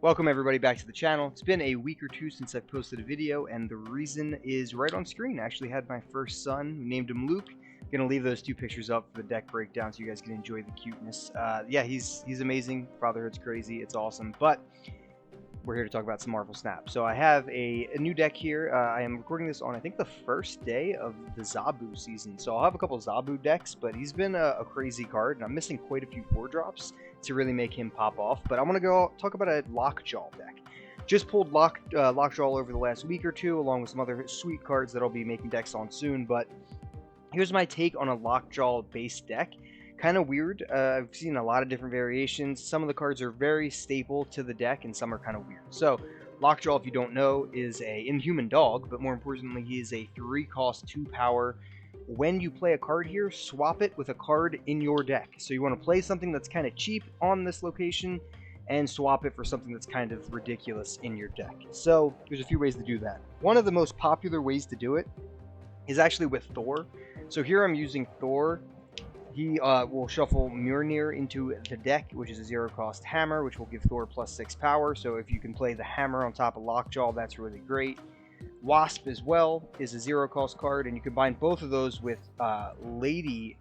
Welcome everybody back to the channel. It's been a week or two since I've posted a video, and the reason is right on screen. I actually had my first son. We named him Luke. I'm gonna leave those two pictures up for the deck breakdown so you guys can enjoy the cuteness. Yeah, he's amazing. Fatherhood's crazy. It's awesome. But we're here to talk about some Marvel Snap. So I have a new deck here. I am recording this on, I think, the first day of the Zabu season. So I'll have a couple of Zabu decks, but he's been a crazy card, and I'm missing quite a few 4-drops to really make him pop off. But I'm going to go talk about a Lockjaw deck. Just pulled Lockjaw over the last week or two, along with some other sweet cards that I'll be making decks on soon. But here's my take on a Lockjaw-based deck. Kind of weird. I've seen a lot of different variations. Some of the cards are very staple to the deck, and some are kind of weird. So, Lockjaw, if you don't know, is a inhuman dog, but more importantly, he is a 3-cost, 2-power. When you play a card here, swap it with a card in your deck. So you want to play something that's kind of cheap on this location, and swap it for something that's kind of ridiculous in your deck. So, there's a few ways to do that. One of the most popular ways to do it is actually with Thor. So here I'm using Thor. He will shuffle Mjolnir into the deck, which is a 0-cost hammer, which will give Thor +6 power. So if you can play the hammer on top of Lockjaw, that's really great. Wasp as well is a 0-cost card, and you combine both of those with Lady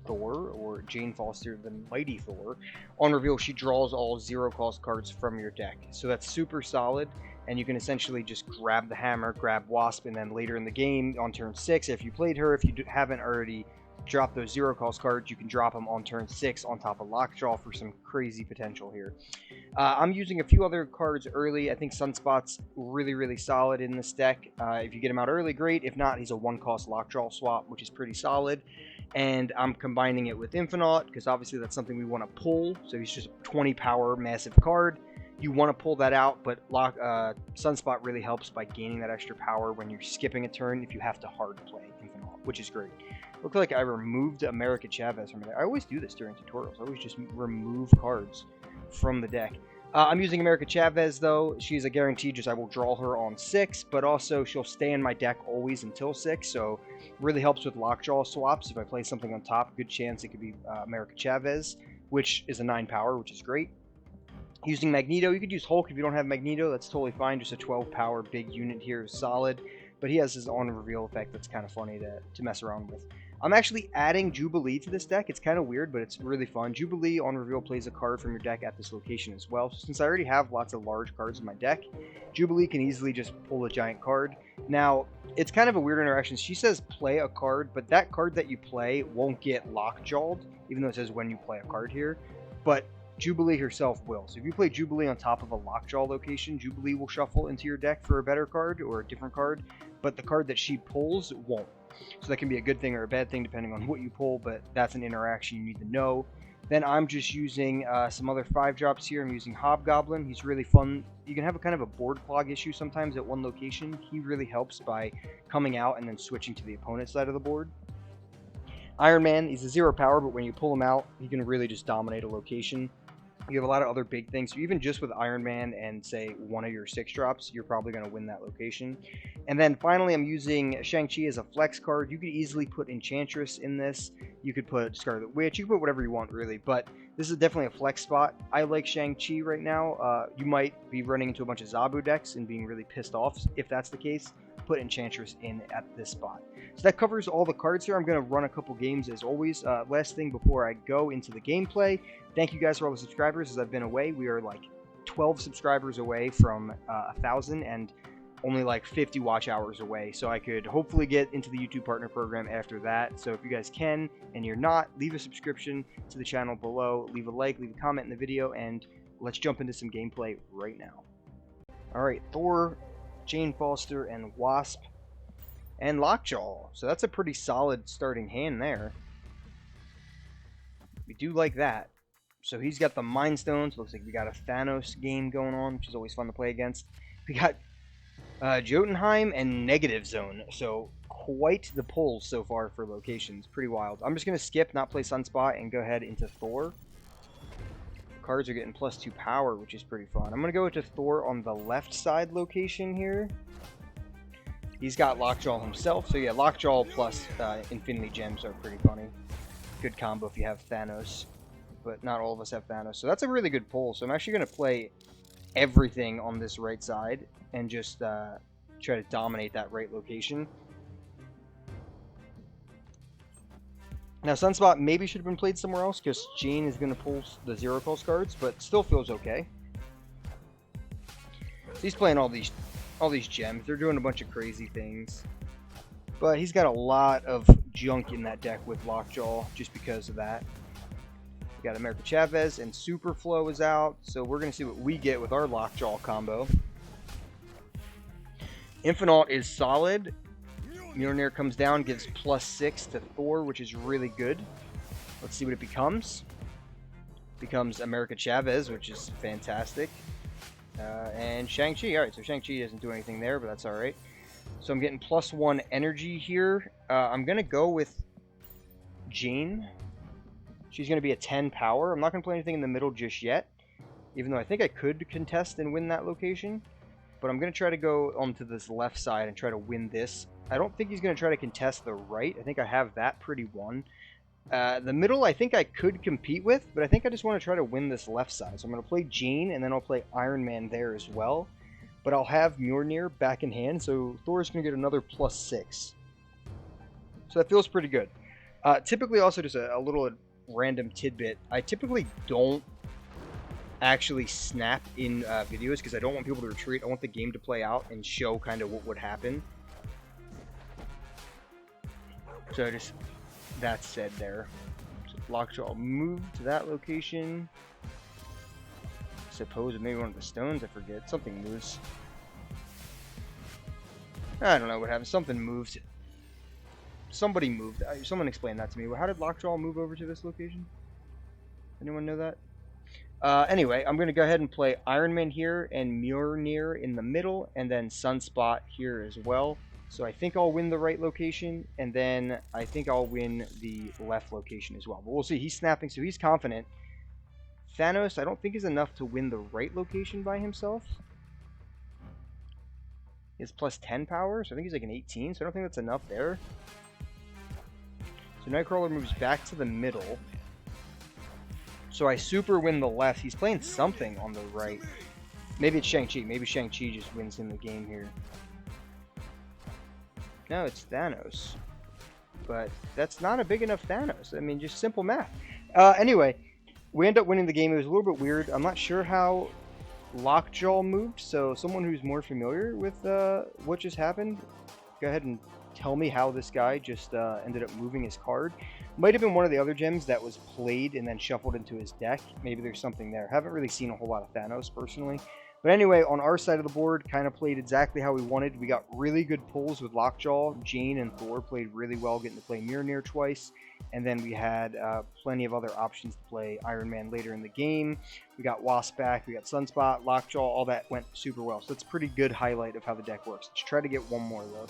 Thor, or Jane Foster, the Mighty Thor. On reveal, she draws all 0-cost cards from your deck. So that's super solid, and you can essentially just grab the hammer, grab Wasp, and then later in the game, on turn 6, if you played her, if you haven't already drop those 0-cost cards, you can drop them on turn 6 on top of Lockjaw for some crazy potential here. I'm using a few other cards early. I think Sunspot's really solid in this deck. If you get him out early, great. If not, he's a 1-cost Lockjaw swap, which is pretty solid. And I'm combining it with Infinaut, because obviously that's something we want to pull. So he's just a 20 power massive card. You want to pull that out, but Sunspot really helps by gaining that extra power when you're skipping a turn if you have to hard play Infinaut, which is great. Looked like I removed America Chavez from there. I always do this during tutorials. I always just remove cards from the deck. I'm using America Chavez, though. She's a guarantee, just I will draw her on 6, but also she'll stay in my deck always until 6, so really helps with Lockjaw swaps. If I play something on top, good chance it could be America Chavez, which is a 9 power, which is great. Using Magneto, you could use Hulk if you don't have Magneto. That's totally fine. Just a 12 power big unit here is solid, but he has his on reveal effect that's kind of funny to mess around with. I'm actually adding Jubilee to this deck. It's kind of weird, but it's really fun. Jubilee on reveal plays a card from your deck at this location as well. So since I already have lots of large cards in my deck, Jubilee can easily just pull a giant card. Now, it's kind of a weird interaction. She says play a card, but that card that you play won't get lockjawed, even though it says when you play a card here. But Jubilee herself will. So if you play Jubilee on top of a Lockjaw location, Jubilee will shuffle into your deck for a better card or a different card, but the card that she pulls won't. So that can be a good thing or a bad thing depending on what you pull, but that's an interaction you need to know. Then I'm just using some other 5-drops here. I'm using Hobgoblin. He's really fun. You can have a kind of a board clog issue sometimes at one location. He really helps by coming out and then switching to the opponent's side of the board. Iron Man, he's a 0 power, but when you pull him out, he can really just dominate a location. You have a lot of other big things. So even just with Iron Man and, say, one of your 6-drops, you're probably going to win that location. And then finally, I'm using Shang-Chi as a flex card. You could easily put Enchantress in this. You could put Scarlet Witch. You can put whatever you want, really. But this is definitely a flex spot. I like Shang-Chi right now. You might be running into a bunch of Zabu decks and being really pissed off. If that's the case, put Enchantress in at this spot. So that covers all the cards here. I'm going to run a couple games as always. Last thing before I go into the gameplay, thank you guys for all the subscribers as I've been away. We are like 12 subscribers away from 1,000 and only like 50 watch hours away. So I could hopefully get into the YouTube Partner Program after that. So if you guys can and you're not, leave a subscription to the channel below. Leave a like, leave a comment in the video, and let's jump into some gameplay right now. Alright, Thor, Jane Foster, and Wasp, and Lockjaw. So that's a pretty solid starting hand there. We do like that. So he's got the Mind Stones. Looks like we got a Thanos game going on, which is always fun to play against. We got Jotunheim and Negative Zone. So quite the pulls so far for locations. Pretty wild. I'm just going to skip, not play Sunspot, and go ahead into Thor. Cards are getting +2 power, which is pretty fun. I'm going to go into Thor on the left side location here. He's got Lockjaw himself. So yeah, Lockjaw plus Infinity Gems are pretty funny. Good combo if you have Thanos. But not all of us have Thanos. So that's a really good pull. So I'm actually going to play everything on this right side and just try to dominate that right location. Now, Sunspot maybe should have been played somewhere else because Jane is going to pull the Zero Cost cards, but still feels okay. So he's playing all these gems. They're doing a bunch of crazy things. But he's got a lot of junk in that deck with Lockjaw just because of that. We got America Chavez and Superflow is out, so we're going to see what we get with our Lockjaw combo. Infinaut is solid. Mjolnir comes down, gives +6 to Thor, which is really good. Let's see what it becomes. Becomes America Chavez, which is fantastic. And Shang-Chi. Alright, so Shang-Chi doesn't do anything there, but that's alright. So I'm getting +1 energy here. I'm going to go with Jane. She's going to be a 10 power. I'm not going to play anything in the middle just yet, even though I think I could contest and win that location. But I'm going to try to go onto this left side and try to win this. I don't think he's going to try to contest the right. I think I have that pretty won. The middle I think I could compete with, but I think I just want to try to win this left side. So I'm going to play Jane, and then I'll play Iron Man there as well. But I'll have Mjolnir back in hand, so Thor's going to get another +6. So that feels pretty good. Typically, also just a little random tidbit. I typically don't actually snap in videos because I don't want people to retreat. I want the game to play out and show kind of what would happen. So just that said there. So Lockjaw moved to that location. Suppose maybe one of the stones, I forget. Something moves. I don't know what happened. Something moved. Somebody moved. Someone explain that to me. How did Lockjaw move over to this location? Anyone know that? Anyway, I'm going to go ahead and play Iron Man here and Mjolnir in the middle, and then Sunspot here as well. So I think I'll win the right location, and then I think I'll win the left location as well. But we'll see. He's snapping, so he's confident. Thanos, I don't think is enough to win the right location by himself. He has +10 power, so I think he's like an 18, so I don't think that's enough there. So Nightcrawler moves back to the middle. So I super win the left. He's playing something on the right. Maybe it's Shang-Chi. Maybe Shang-Chi just wins him the game here. No, it's Thanos. But that's not a big enough Thanos. I mean, just simple math. Anyway, we end up winning the game. It was a little bit weird. I'm not sure how Lockjaw moved, so someone who's more familiar with what just happened, go ahead and tell me how this guy just ended up moving his card. Might have been one of the other gems that was played and then shuffled into his deck. Maybe there's something there. Haven't really seen a whole lot of Thanos personally. But anyway, on our side of the board, kind of played exactly how we wanted. We got really good pulls with Lockjaw. Jane and Thor played really well, getting to play Mjolnir twice. And then we had plenty of other options to play Iron Man later in the game. We got Wasp back, we got Sunspot, Lockjaw, all that went super well. So that's a pretty good highlight of how the deck works. Let's try to get one more though.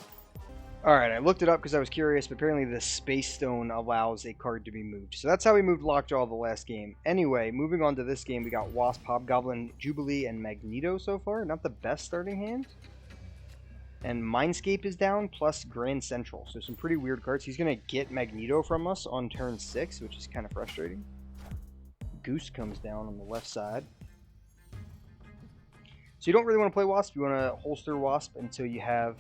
Alright, I looked it up because I was curious, but apparently the Space Stone allows a card to be moved. So that's how we moved Lockjaw the last game. Anyway, moving on to this game, we got Wasp, Hobgoblin, Jubilee, and Magneto so far. Not the best starting hand. And Mindscape is down, plus Grand Central. So some pretty weird cards. He's going to get Magneto from us on turn 6, which is kind of frustrating. Goose comes down on the left side. So you don't really want to play Wasp. You want to holster Wasp until you have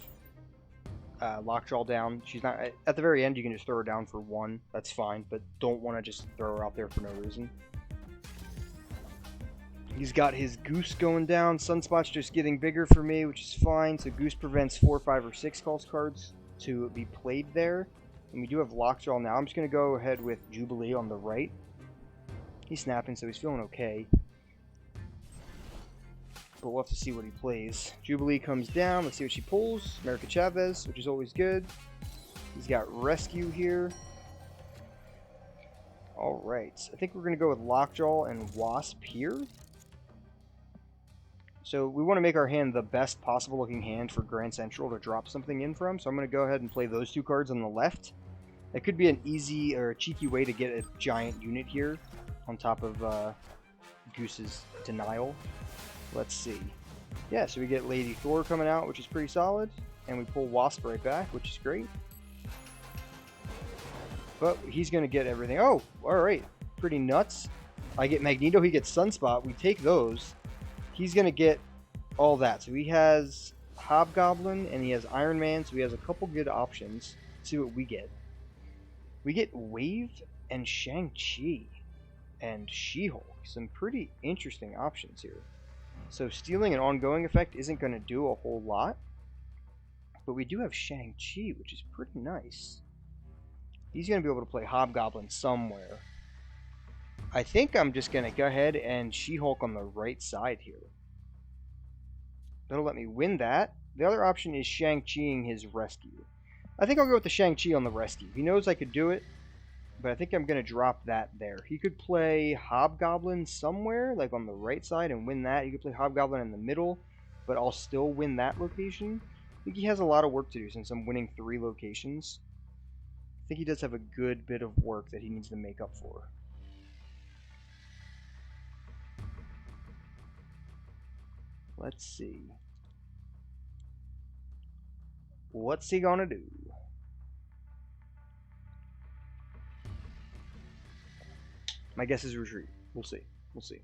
Lockjaw down. She's not at the very end. You can just throw her down for 1. That's fine, but don't want to just throw her out there for no reason. He's got his Goose going down. Sunspot's just getting bigger for me, which is fine. So Goose prevents 4, 5, or 6 cost cards to be played there. And we do have Lockjaw now. I'm just going to go ahead with Jubilee on the right. He's snapping, so he's feeling okay. But we'll have to see what he plays. Jubilee comes down. Let's see what she pulls. America Chavez, which is always good. He's got Rescue here. Alright. I think we're going to go with Lockjaw and Wasp here. So we want to make our hand the best possible looking hand for Grand Central to drop something in from. So I'm going to go ahead and play those 2 cards on the left. That could be an easy or a cheeky way to get a giant unit here on top of Goose's Denial. Let's see. Yeah, so we get Lady Thor coming out, which is pretty solid. And we pull Wasp right back, which is great. But he's going to get everything. Oh, alright. Pretty nuts. I get Magneto, he gets Sunspot. We take those. he's going to get all that. So he has Hobgoblin and he has Iron Man, so he has a couple good options. Let's see what we get. We get Wave and Shang-Chi and She-Hulk. Some pretty interesting options here. So stealing an ongoing effect isn't going to do a whole lot. But we do have Shang-Chi, which is pretty nice. He's going to be able to play Hobgoblin somewhere. I think I'm just going to go ahead and She-Hulk on the right side here. That'll let me win that. The other option is Shang-Chiing his rescue. I think I'll go with the Shang-Chi on the rescue. He knows I could do it, but I think I'm going to drop that there. He could play Hobgoblin somewhere, like on the right side, and win that. He could play Hobgoblin in the middle, but I'll still win that location. I think he has a lot of work to do since I'm winning 3 locations. I think he does have a good bit of work that he needs to make up for. Let's see. What's he gonna do? My guess is retreat. We'll see. We'll see.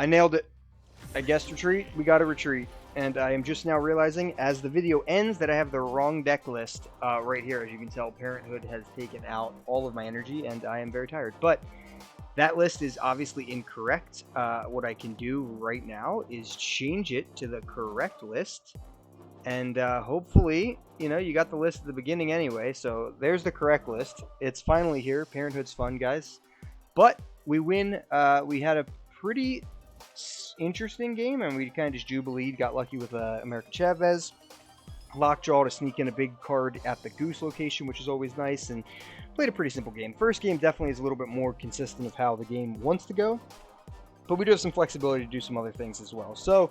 I nailed it. I guessed retreat. We got a retreat. And I am just now realizing, as the video ends, that I have the wrong deck list right here. As you can tell, Parenthood has taken out all of my energy, and I am very tired. But that list is obviously incorrect. What I can do right now is change it to the correct list. And hopefully, you know, you got the list at the beginning anyway. So there's the correct list. It's finally here. Parenthood's fun, guys. But we win. We had a pretty interesting game, and we kind of just jubileed. Got lucky with America Chavez. Lockjaw to sneak in a big card at the Goose location, which is always nice, and played a pretty simple game. First game definitely is a little bit more consistent of how the game wants to go, but we do have some flexibility to do some other things as well. So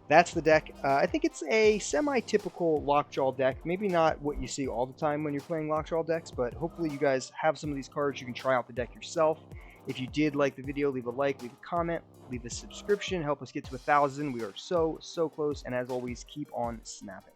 that's the deck. I think it's a semi-typical Lockjaw deck. Maybe not what you see all the time when you're playing Lockjaw decks, but hopefully you guys have some of these cards. You can try out the deck yourself. If you did like the video, leave a like, leave a comment, leave a subscription, help us get to 1,000. We are so close, and as always, keep on snapping.